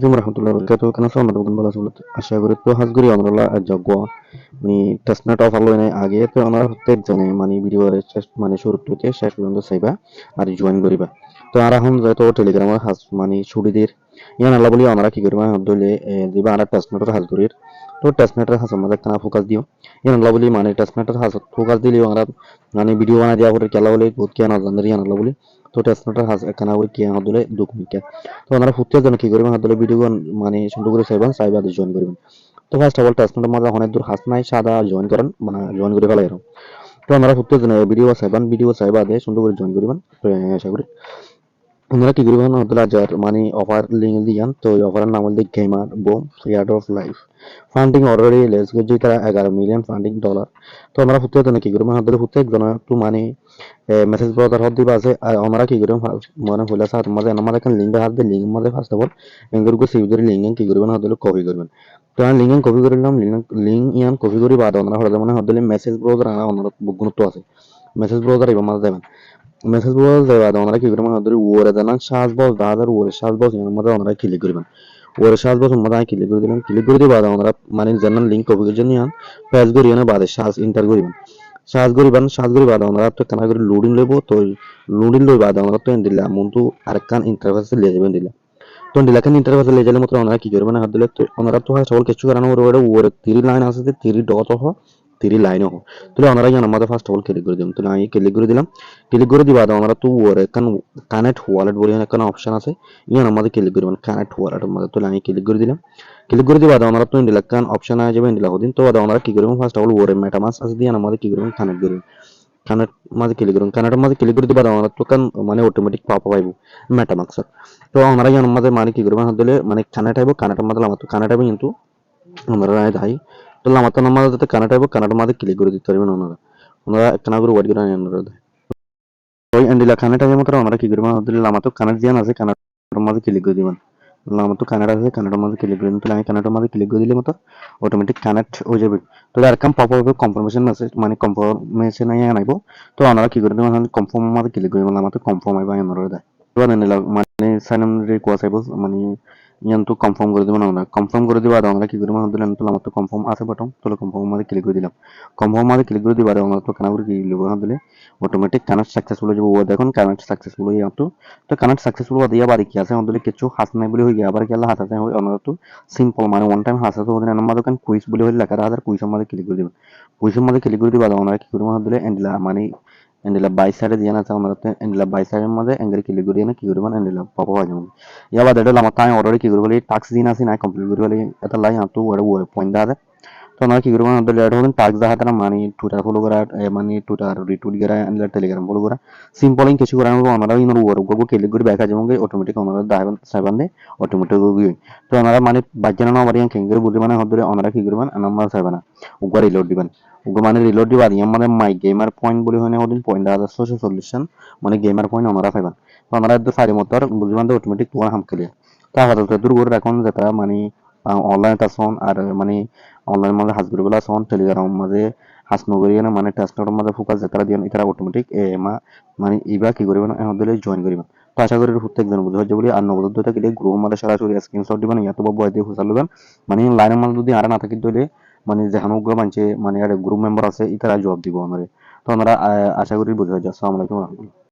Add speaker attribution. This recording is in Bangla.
Speaker 1: Warahmatullahi wabarakatuh. Kana sama da bala sulat ashaguri to hasguri amrala jagwa ni tasnat of allo ne age to anar hotte jane mani video re mani shuru থেকে শেষ পর্যন্ত চাইবা আর জয়েন করিবা তো আর এখন যেহেতু টেলিগ্রামের হাজ মানে ছুটিদের ইয়ান আল্লাহ বলি আমরা কি করিবা দলে দিবা আর টাসনেটর হাজগুরির তো টাসনেটর হাজ আমাদের কানা ফোকাস দিও ইয়ান আল্লাহ বলি মানে টাসনেটর হাজ ফোকাস দিলেও আমরা মানে ভিডিও বানা দেওয়া পরে কেলা বলে বহুত কে না জানার ইয়ান আল্লাহ বলি তো টাসনেটর হাজ কানা বলি কি দলে দুঃখ মিকে তো আমরা ফুটতে যেন কি করিবা দলে ভিডিও মানে সুন্দর করে চাইবা চাইবা জয়েন করিবেন তো ফার্স্ট অফ অল টাসনেটর মাঝে অনেক দূর হাস নাই সাদা জয়েন করেন মানে জয়েন করে ফেলাই তো আমরা ফুটতে যেন ভিডিও চাইবা দিয়ে সুন্দর করে জয়েন করিবেন আশা করি আপনারা কি করবেন আপনারা যার মানে অফার লিঙ্ক দিয়ান তো এই অফারের নাম হল gamer broom free out of life funding already less গজি তারা 11 মিলিয়ন ফান্ডিং ডলার তো আমরা ফুটতে তো কি করবেন আপনাদের ফুটতে একজন একটু মানে মেসেজ ব্রাউজার হদ দিবা আছে আর আমরা কি করবেন মানে হলে সাথে আমাদের আমাদের এখানে লিঙ্ক হাত দিয়ে লিঙ্ক মধ্যে ফার্স্ট অফ অল এঙ্গেল কো সিউদের লিঙ্ক কি করবেন হদলে কপি করবেন তো আমি লিঙ্ক কপি করলাম লিঙ্ক ইয়ান কপি করি বাদ আমরা হলে মানে হদলে মেসেজ ব্রাউজার আনা অন্য গুণত্ব আছে মেসেজ ব্রাউজার এবার মাঝে দেবেন মেসেজ বলতে বাদ আমরা কি করবেন আমাদের ওরে দেন সাজ বল দাদার ওরে সাজ বল এর মধ্যে আমরা ক্লিক করবেন ওরে সাজ বল মধ্যে আমি ক্লিক করে দিলাম ক্লিক করে দিয়ে বাদ আমরা মানে জানান লিংক কপি করে নিয়ে পেজ করি না বাদে সাজ এন্টার করিবেন সাজ করি বাদ আমরা তো কেনা করে লোডিং লইব তো লোডিং লই বাদ আমরা তো দিলাম মন্তু আরেকখান ইন্টারফেসে লিয়ে যাবেন দিলাম তো দিলাখান ইন্টারফেসে লিয়ে গেলে মাত্র আমরা কি করবেন হাত দিলে তো আমরা তো সকল কিছু কারণ ওরে 3 লাইন আছে 3 ডটহ 3 লাইন ho তাহলে আমরা জানা আমাদের ফার্স্ট অফ অল ক্লিক করে দিলাম তাহলে আমি ক্লিক করে দিলাম ক্লিক করে দিবা দাও আমরা তো ওরে কান কানেক্ট ওয়ালেট বলে একটা অপশন আছে ইয়ান আমাদের ক্লিক করবেন কানেক্ট ওয়ালেট আমাদের তাহলে আমি ক্লিক করে দিলাম ক্লিক করে দিবা দাও আমরা তো ইন্ডিলাকান অপশন আ যাবে ইন্ডিলা হদিন তো দাও আমরা কি করব ফার্স্ট অফ অল ওরে মেটামাস্ক আছে দিয়ে আমাদের কি করব কানেক্ট করব কানেক্ট মাঝে ক্লিক করুন কানেক্টের মাঝে ক্লিক করে দিবা দাও আমরা তো কান মানে অটোমেটিক পাপ পাইবো মেটামাস্ক তো আমরা ইয়ান আমাদের মানে কি করব দিলে মানে কানেক্ট আইবো কানেক্টের মাঝে আমার তো কানেক্ট আইবো কিন্তু আমরা যাই তো আমার তো নাম্বার যাতে কানেক্ট আইবো কানেক্টের মাঝে ক্লিক করে দিতে পারবেন ওনারা একটা না করে ওয়ার্ড করে আনারা ওই এন্ডিলা কানেক্ট আছে মাত্র আমরা কি করব দিলে আমার তো কানেক্ট দিয়ান আছে কানেক্টের মাঝে ক্লিক করে দিবেন আমার তো কানেক্ট আছে কানেক্টের মাঝে ক্লিক করে দিবেন তাহলে আমি কানেক্টের মাঝে ক্লিক করে দিলে মাত্র অটোমেটিক কানেক্ট হয়ে যাবে তো আর কাম পপ হবে কনফার্মেশন আছে মানে কনফার্মেশন আইবো তো আপনারা কি করে দিবেন কনফার্ম মাঝে ক্লিক করে দিবেন আমার তো কনফার্ম আইবো আনারা দেয় এবার এন্ডিলা মানে সাইন ইন রিকোয়েস্ট আইবো মানে ইয়ান তো কনফার্ম করে দিবেন আমরা কনফার্ম করে দিবা আমরা কি করব দিলাম তো আমার তো কনফার্ম আছে বাটন তো কনফার্ম মাঝে ক্লিক করে দিলাম কনফার্ম মাঝে ক্লিক করে দিবা আমরা তো কানা করে কি লিখব দিলে অটোমেটিক কানেক্ট সাকসেসফুল হয়ে যাবে ও দেখুন কানেক্ট সাকসেসফুল হয়ে তো কানেক্ট সাকসেসফুল হয়ে দিয়া বাড়ি কি আছে আমাদের কিছু হাস নাই বলে হয়ে গিয়া আবার কি আল্লাহ হাতে হয় আমরা তো সিম্পল মানে ওয়ান টাইম হাসা তো ওদের আমরা দোকান কুইজ বলে হলে লেখা হাজার কুইজের মধ্যে ক্লিক করে দিবেন কুইজের মধ্যে ক্লিক করে দিবা আমরা কি করব দিলে এন্ডলা মানে এন্ডলা বাই সাইডে দিয়ে আছে আমরা তো এন্ডলা বাই সাইডের মধ্যে এঙ্গেল ক্লিক করে না কি করব এন্ডলা পাপা হয়ে যাবে ইয়াবা দেড় আমার তাই অলরেডি কি করব টাস্ক দিন আছে না কমপ্লিট করব এটা লাই তো ওরে পয়েন্ট দা তো আমরা কি করব আমাদের লেট হবেন টাস্ক দেখা তারা মানে টুইটার ফলো করা মানে টুইটার রিটুইট করা এন্ডলা টেলিগ্রাম ফলো করা সিম্পল কিছু করা আমরা ইন ওরে গো ক্লিক করে ব্যাক যাবো অটোমেটিক আমরা দাইবান সাইবান দে অটোমেটিক গই তো আমরা মানে বাজনা না মারিয়ান কেঙ্গের বুঝে মানে হদরে আমরা কি করবেন আমরা সাইবানা উগা রিলোড দিবেন উগা মানে রিলোড দিবা দিয়ে মানে মাই গেমার পয়েন্ট বলি হয় না ওদিন পয়েন্ট দাদা সলিউশন মানে গেমার পয়েন্ট আমরা পাইবান তো আমরা একটু সারি মতো আর বুঝবান দে অটোমেটিক তোমার হাম খেলে তা কথা দূর করে রাখুন যেটা মানে অনলাইন তাসন আর মানে অনলাইন মাঝে হাজগুড়ি বেলা আসন টেলিগ্রাম মাঝে হাস নগরী না মানে টেস্টর মাঝে ফোকাস যেটা দিয়ে এটা অটোমেটিক মানে ইবা কি করিবেন দিলে জয়েন করিবেন তো আশা করি প্রত্যেকজন বুঝতে পারছে বলি আর নবদত্তটা গেলে গ্রুপ মাঝে সরাসরি স্ক্রিনশট দিবেন ইয়াত বয় দিয়ে হুসাল লবেন মানে লাইনের মাঝে যদি আর না থাকি দিলে মানে যেখানে মানছে মানে গ্রুপ মেম্বার আছে ইতারা জবাব দিব আমারে তো আমরা আশা করি বুঝতে পারছি আসসালামু আলাইকুম